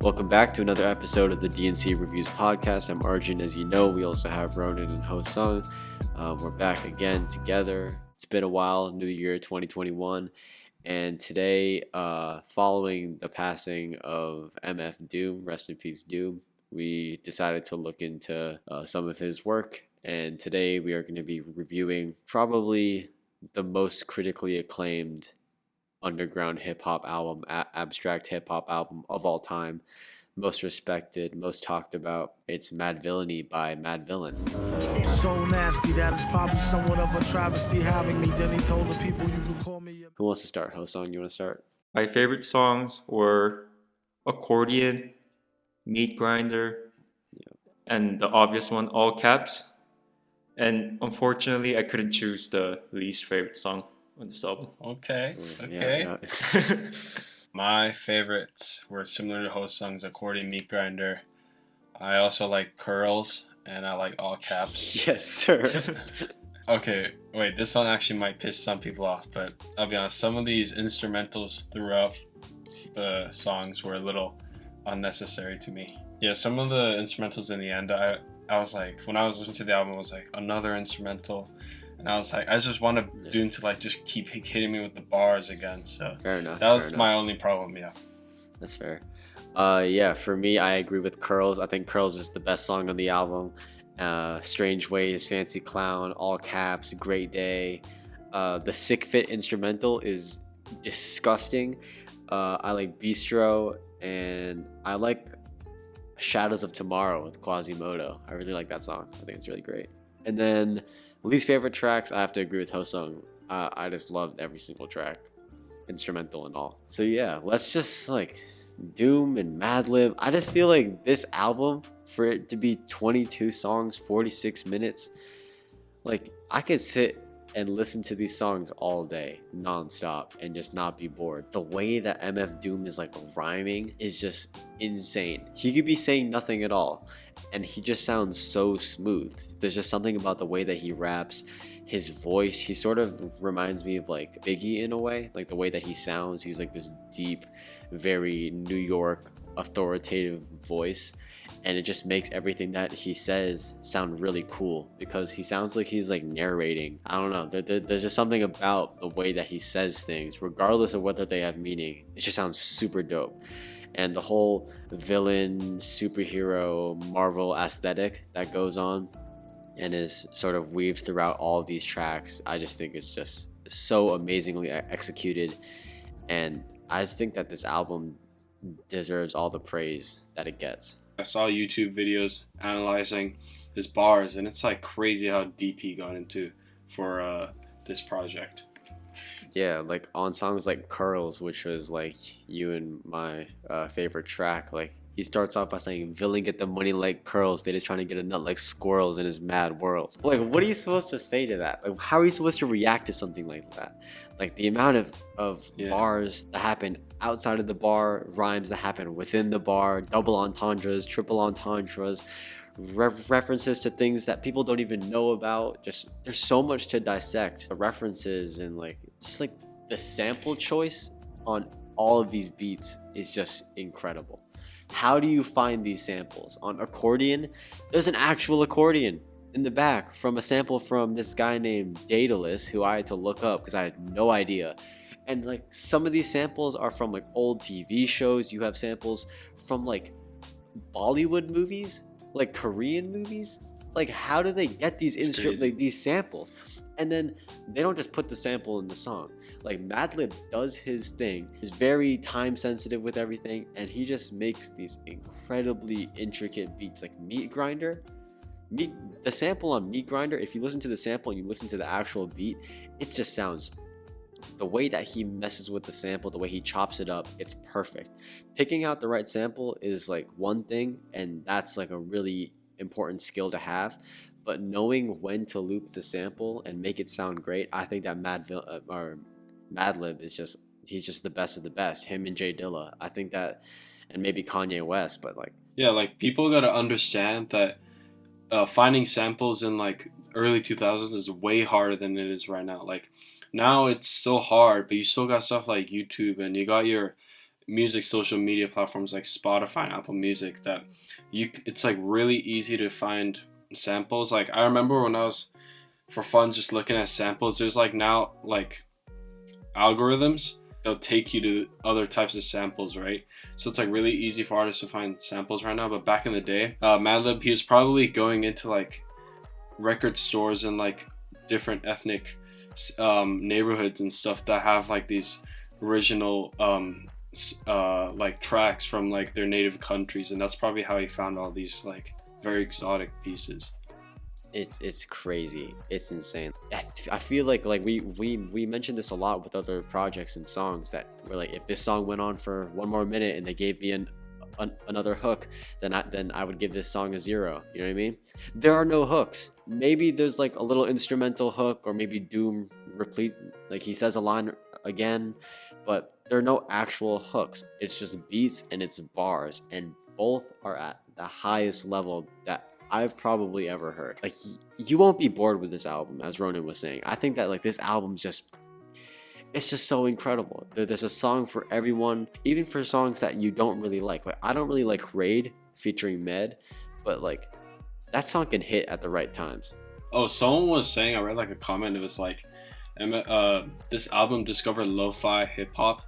Welcome back to another episode of the DNC Reviews podcast. I'm Arjun. As you know, we also have Ronan and Seung. We're back again together. It's been a while, New Year 2021. And today, following the passing of MF Doom, rest in peace Doom, we decided to look into some of his work. And today we are going to be reviewing probably the most critically acclaimed underground hip-hop album, abstract hip-hop album of all time, most respected, most talked about. It's Madvillainy by Madvillain. So nasty that it's probably somewhat of a travesty having me. Then he told the people you could call me. Who wants to start? Hosong, you want to start? My favorite songs were Accordion, Meat Grinder, and the obvious one, All Caps. And unfortunately, I couldn't choose the least favorite song on this album. Okay. Yeah. My favorites were similar to Hosung's Accordion, Meat Grinder. I also like Curls, and I like All Caps. Yes, sir. Okay, wait, this one actually might piss some people off, but I'll be honest, some of these instrumentals throughout the songs were a little unnecessary to me. Yeah, some of the instrumentals in the end, I was like, when I was listening to the album, I was like, another instrumental. And I was like, I just want Doom to like just keep hitting me with the bars again. So Fair enough. That was my only problem. Yeah, that's fair. Yeah, for me, I agree with Curls. I think Curls is the best song on the album. Strange Ways, Fancy Clown, All Caps, Great Day. The Sick Fit instrumental is disgusting. I like Bistro, and I like Shadows of Tomorrow with Quasimodo. I really like that song. I think it's really great. And then least favorite tracks, I have to agree with Hosung. I just loved every single track, instrumental and all. So yeah, let's just like Doom and Madlib. I just feel like this album, for it to be 22 songs, 46 minutes, like I could sit and listen to these songs all day, nonstop, and just not be bored. The way that MF Doom is like rhyming is just insane. He could be saying nothing at all, and he just sounds so smooth. There's just something about the way that he raps, his voice. He sort of reminds me of like Biggie in a way, like the way that he sounds. He's like this deep, very New York authoritative voice, and it just makes everything that he says sound really cool because he sounds like he's like narrating. I don't know, there's just something about the way that he says things, regardless of whether they have meaning. It just sounds super dope. And the whole villain, superhero, Marvel aesthetic that goes on and is sort of weaved throughout all of these tracks, I just think it's just so amazingly executed. And I just think that this album deserves all the praise that it gets. I saw YouTube videos analyzing his bars, and it's like crazy how deep he got into for this project. Yeah, like on songs like Curls, which was like you and my favorite track, like he starts off by saying, "Villain get the money like curls, they just trying to get a nut like squirrels in his mad world." Like, what are you supposed to say to that? Like, how are you supposed to react to something like that? Like the amount of bars that happen outside of the bar, rhymes that happen within the bar, double entendres, triple entendres, references to things that people don't even know about. Just there's so much to dissect. The references and like just like the sample choice on all of these beats is just incredible. How do you find these samples? On Accordion, there's an actual accordion in the back from a sample from this guy named Daedalus, who I had to look up because I had no idea. And like some of these samples are from like old TV shows. You have samples from like Bollywood movies, like Korean movies. Like, how do they get these like these samples? And then they don't just put the sample in the song. Like Madlib does his thing. He's very time sensitive with everything, and he just makes these incredibly intricate beats. Like Meat Grinder, the sample on Meat Grinder. If you listen to the sample and you listen to the actual beat, it just sounds. The way that he messes with the sample, the way he chops it up, it's perfect. Picking out the right sample is like one thing, and that's like a really important skill to have. But knowing when to loop the sample and make it sound great, I think that Madlib is he's just the best of the best. Him and Jay Dilla, I think that, and maybe Kanye West, but like like people gotta understand that finding samples in like early 2000s is way harder than it is right now. Like now it's still hard, but you still got stuff like YouTube, and you got your music social media platforms like Spotify and Apple Music that it's like really easy to find samples. Like I remember when I was for fun just looking at samples, there's like now like algorithms, they'll take you to other types of samples, right? So it's like really easy for artists to find samples right now. But back in the day, Madlib, he was probably going into like record stores and like different ethnic neighborhoods and stuff that have like these original like tracks from like their native countries, and that's probably how he found all these like very exotic pieces. It's crazy. It's insane. I feel like we mentioned this a lot with other projects and songs that were like, if this song went on for one more minute and they gave me another hook, then I would give this song a 0. You know what I mean? There are no hooks. Maybe there's like a little instrumental hook, or maybe Doom replete, like he says a line again, but there are no actual hooks. It's just beats and it's bars, and both are at the highest level that I've probably ever heard. Like you won't be bored with this album, as Ronan was saying. I think that like this album's it's just so incredible. There's a song for everyone, even for songs that you don't really like. Like I don't really like Raid featuring Med, but like that song can hit at the right times. Oh, someone was saying, I read like a comment, it was like this album discovered lo-fi hip-hop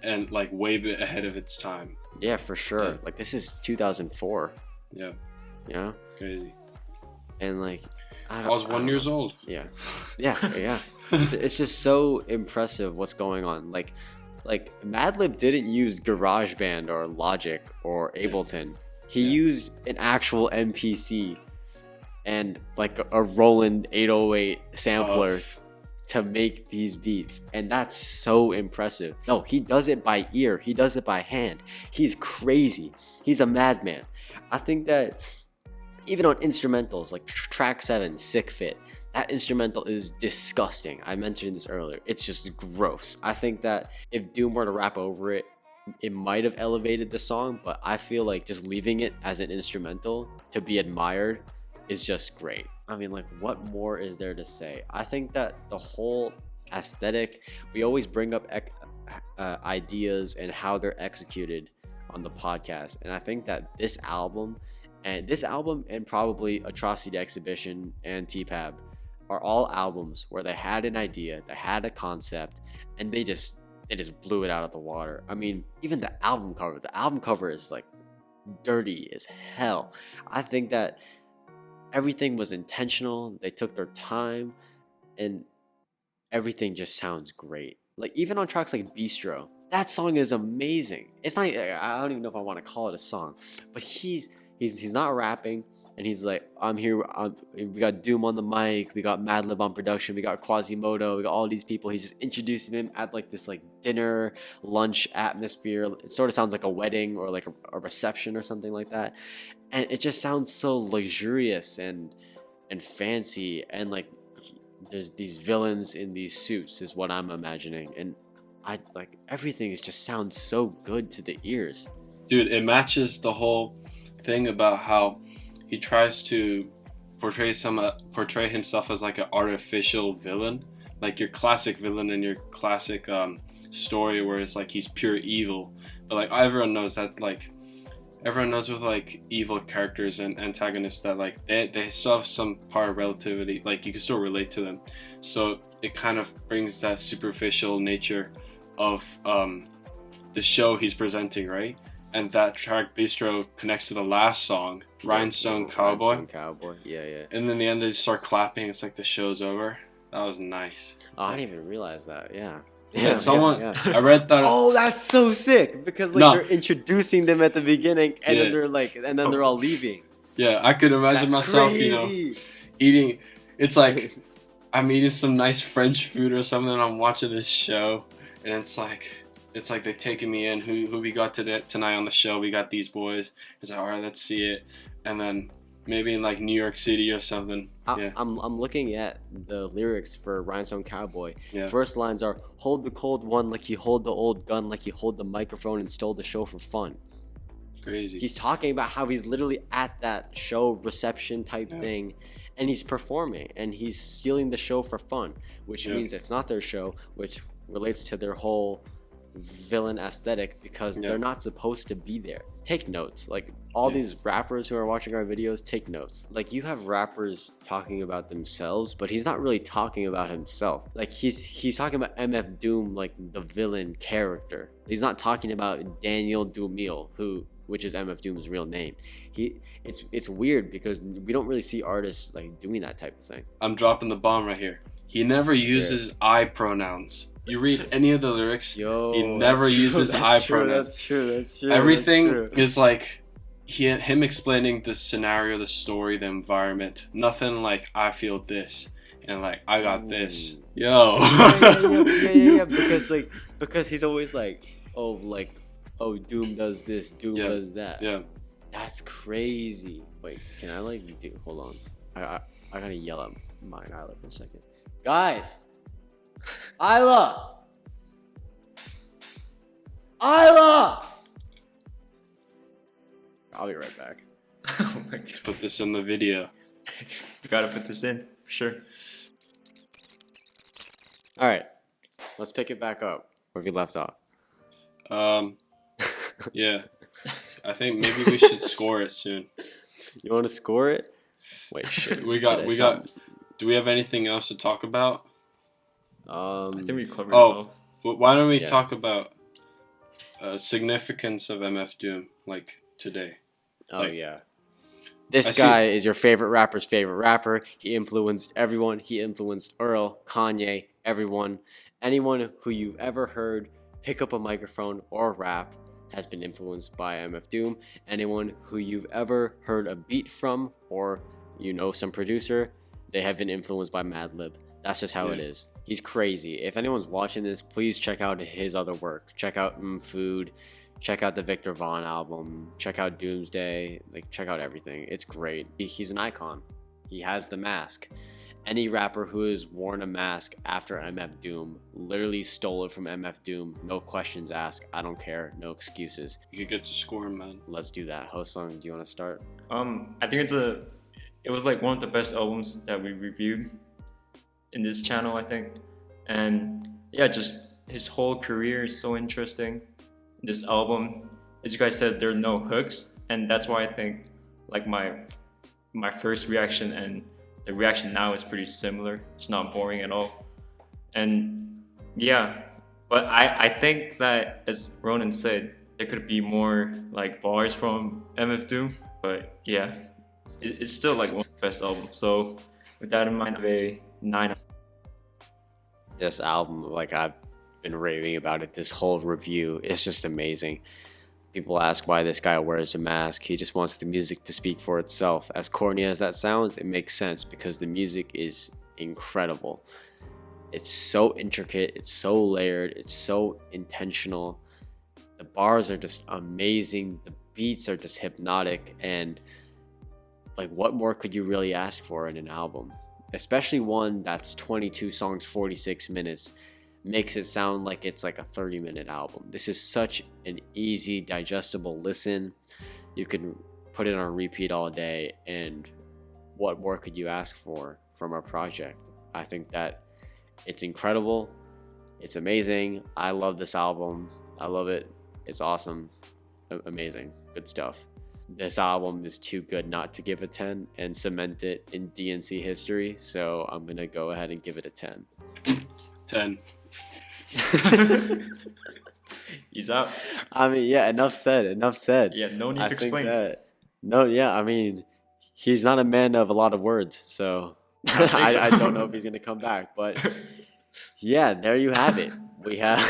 and like way ahead of its time. Yeah, for sure. Yeah. Like this is 2004. Yeah. You know? Crazy. And like I was 1 year old. Yeah. It's just so impressive what's going on. Like Madlib didn't use GarageBand or Logic or Ableton. He used an actual MPC and like a Roland 808 sampler to make these beats, and that's so impressive. No, he does it by ear. He does it by hand. He's crazy. He's a madman. I think that even on instrumentals like track 7, Sick Fit, that instrumental is disgusting. I mentioned this earlier. It's just gross. I think that if Doom were to rap over it, it might have elevated the song, but I feel like just leaving it as an instrumental to be admired is just great. I mean, like, what more is there to say? I think that the whole aesthetic, we always bring up ideas and how they're executed on the podcast, and I think that this album and probably Atrocity Exhibition and T-Pab are all albums where they had an idea, they had a concept, and they just blew it out of the water. I mean, even the album cover is like dirty as hell. I think that everything was intentional. They took their time, and everything just sounds great. Like even on tracks like Bistro, that song is amazing. It's not, I don't even know if I want to call it a song, but he's not rapping, and he's like, I'm here. We got Doom on the mic, we got Madlib on production, we got Quasimodo, we got all these people. He's just introducing them at like this like dinner lunch atmosphere. It sort of sounds like a wedding or like a reception or something like that, and it just sounds so luxurious and fancy, and like there's these villains in these suits is what I'm imagining, and I like everything just sounds so good to the ears. Dude, it matches the whole thing about how he tries to portray himself as like an artificial villain, like your classic villain in your classic story where it's like he's pure evil. But like everyone knows with like evil characters and antagonists that like they still have some part of relativity, like you can still relate to them. So it kind of brings that superficial nature of the show he's presenting, right? And that track Bistro connects to the last song, Rhinestone Cowboy. Rhinestone Cowboy, yeah. And then the end they just start clapping. It's like the show's over. That was nice. Oh, I didn't even realize that. Yeah. I read that. Oh, that's so sick, because like they're introducing them at the beginning, and then they're like, and then they're all leaving. Yeah, I could imagine myself, crazy. Eating. It's like I'm eating some nice French food or something, and I'm watching this show, and it's like they're taking me in. Who we got tonight on the show? We got these boys. It's like, all right, let's see it. And then maybe in like New York City or something. I'm looking at the lyrics for Rhinestone Cowboy. Yeah. First lines are, hold the cold one like you hold the old gun, like you hold the microphone and stole the show for fun. Crazy. He's talking about how he's literally at that show reception type thing, and he's performing, and he's stealing the show for fun, which means it's not their show, which relates to their whole villain aesthetic because Yeah. they're not supposed to be there. Take notes. Like all Yeah. these rappers who are watching our videos, take notes. Like you have rappers talking about themselves, but he's not really talking about himself. Like he's talking about MF Doom, like the villain character. He's not talking about Daniel Dumil, which is MF Doom's real name. It's weird because we don't really see artists like doing that type of thing. I'm dropping the bomb right here. He never uses I pronouns. You read any of the lyrics, he never uses I pronouns. That's true. Everything is like him explaining the scenario, the story, the environment. Nothing like I feel this and like I got this. Yo. yeah. Because he's always like, oh, Doom does this, Doom does that. Yeah. That's crazy. Wait, can I hold on. I gotta yell at mine Isla for a second. Guys! Isla! I'll be right back. Oh my Let's god. put this in the video. You gotta put this in, for sure. Alright, let's pick it back up where we left off. Yeah. I think maybe we should score it soon. You want to score it? Wait, shit. We got. Do we have anything else to talk about? I think we covered it all. Why don't we talk about significance of MF Doom like today? Oh like, yeah. This guy is your favorite rapper's favorite rapper. He influenced everyone. He influenced Earl, Kanye, everyone. Anyone who you've ever heard pick up a microphone or rap has been influenced by MF Doom. Anyone who you've ever heard a beat from or some producer, they have been influenced by Madlib. That's just how it is. He's crazy. If anyone's watching this, please check out his other work. Check out Food. Check out the Victor Vaughn album. Check out Doomsday. Like, check out everything. It's great. He's an icon. He has the mask. Any rapper who has worn a mask after MF Doom literally stole it from MF Doom. No questions asked. I don't care. No excuses. You could get to score, man. Let's do that. Seung, do you want to start? I think it was like one of the best albums that we reviewed in this channel, I think. And yeah, just his whole career is so interesting. This album, as you guys said, there are no hooks, and that's why I think like my first reaction and the reaction now is pretty similar. It's not boring at all. And yeah, but I think that, as Ronan said, there could be more like bars from MF Doom, but yeah, it's still like one of the best albums. So with that in mind, I have a 9. This album, like I've been raving about it this whole review, it's just amazing. People ask why this guy wears a mask. He just wants the music to speak for itself. As corny as that sounds, it makes sense because the music is incredible. It's so intricate, it's so layered, it's so intentional. The bars are just amazing, the beats are just hypnotic, and like what more could you really ask for in an album? Especially one that's 22 songs, 46 minutes. Makes it sound like it's like a 30-minute album. This is such an easy, digestible listen. You can put it on repeat all day, and what more could you ask for from our project? I think that it's incredible. It's amazing. I love this album. I love it. It's awesome. Amazing. Good stuff. This album is too good not to give a 10 and cement it in DNC history, so I'm going to go ahead and give it a 10. 10. He's out. I mean, yeah, enough said. Yeah, no need to explain. I mean, he's not a man of a lot of words, so I don't know if he's gonna come back. But yeah, there you have it. We have.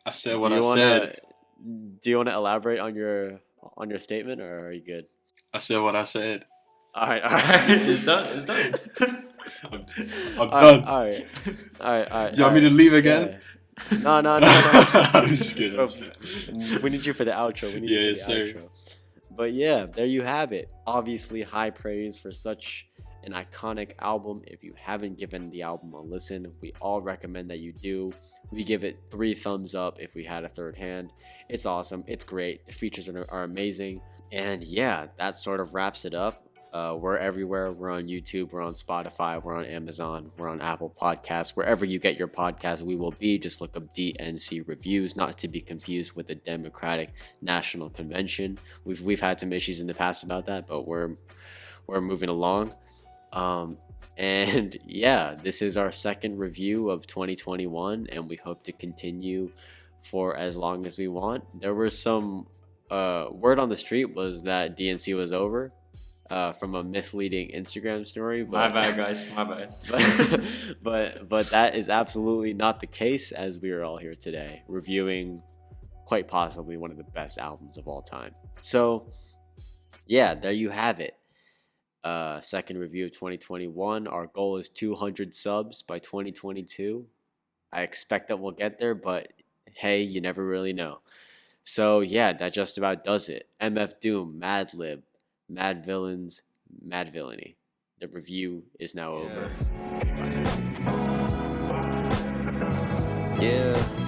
I said what I said. Do you want to elaborate on your statement, or are you good? I said what I said. All right. It's done. I'm done. All right. You want me to leave again? Yeah. No. I'm just kidding. We need you for the outro. Outro. But yeah, there you have it. Obviously, high praise for such an iconic album. If you haven't given the album a listen, we all recommend that you do. We give it 3 thumbs up if we had a third hand. It's awesome. It's great. The features are amazing. And yeah, that sort of wraps it up. We're everywhere. We're on YouTube. We're on Spotify. We're on Amazon. We're on Apple Podcasts. Wherever you get your podcast, we will be. Just look up DNC Reviews, not to be confused with the Democratic National Convention. We've had some issues in the past about that, but we're moving along. And yeah, this is our second review of 2021, and we hope to continue for as long as we want. There was some word on the street was that DNC was over. From a misleading Instagram story, My but bad, guys. My bad. but that is absolutely not the case, as we are all here today reviewing quite possibly one of the best albums of all time. So yeah, there you have it. Second review of 2021. Our goal is 200 subs by 2022. I expect that we'll get there, but hey, you never really know. So yeah, that just about does it. MF Doom, Madlib, Madvillain's Madvillainy. The review is now over. Yeah.